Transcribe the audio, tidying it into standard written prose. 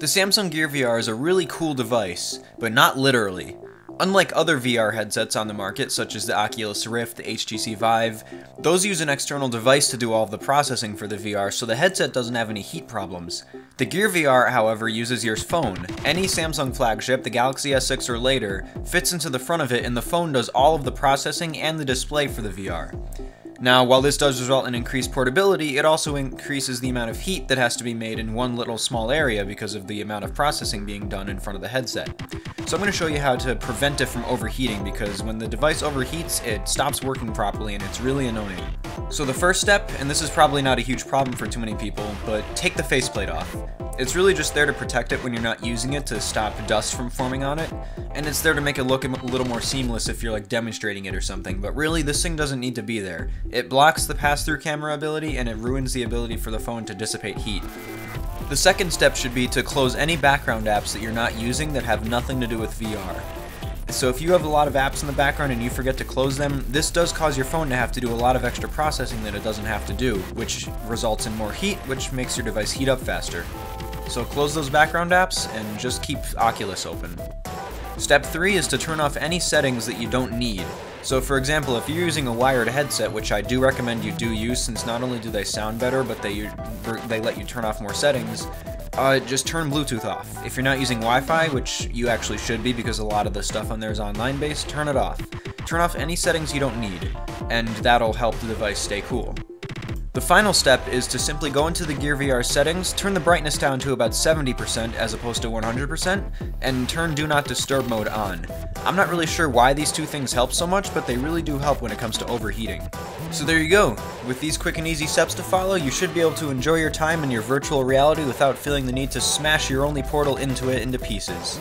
The Samsung Gear VR is a really cool device, but not literally. Unlike other VR headsets on the market, such as the Oculus Rift, the HTC Vive, those use an external device to do all of the processing for the VR, so the headset doesn't have any heat problems. The Gear VR, however, uses your phone. Any Samsung flagship, the Galaxy S6 or later, fits into the front of it, and the phone does all of the processing and the display for the VR. Now, while this does result in increased portability, it also increases the amount of heat that has to be made in one little small area because of the amount of processing being done in front of the headset. So I'm going to show you how to prevent it from overheating, because when the device overheats, it stops working properly and it's really annoying. So the first step, and this is probably not a huge problem for too many people, but take the faceplate off. It's really just there to protect it when you're not using it, to stop dust from forming on it, and it's there to make it look a little more seamless if you're like demonstrating it or something, but really this thing doesn't need to be there. It blocks the pass-through camera ability, and it ruins the ability for the phone to dissipate heat. The second step should be to close any background apps that you're not using that have nothing to do with VR. So if you have a lot of apps in the background and you forget to close them, this does cause your phone to have to do a lot of extra processing that it doesn't have to do, which results in more heat, which makes your device heat up faster. So close those background apps and just keep Oculus open. Step 3 is to turn off any settings that you don't need. So for example, if you're using a wired headset, which I do recommend you do use since not only do they sound better, but they let you turn off more settings, just turn Bluetooth off. If you're not using Wi-Fi, which you actually should be because a lot of the stuff on there is online based, turn it off. Turn off any settings you don't need, and that'll help the device stay cool. The final step is to simply go into the Gear VR settings, turn the brightness down to about 70% as opposed to 100%, and turn Do Not Disturb mode on. I'm not really sure why these two things help so much, but they really do help when it comes to overheating. So there you go. With these quick and easy steps to follow, you should be able to enjoy your time in your virtual reality without feeling the need to smash your only portal into it into pieces.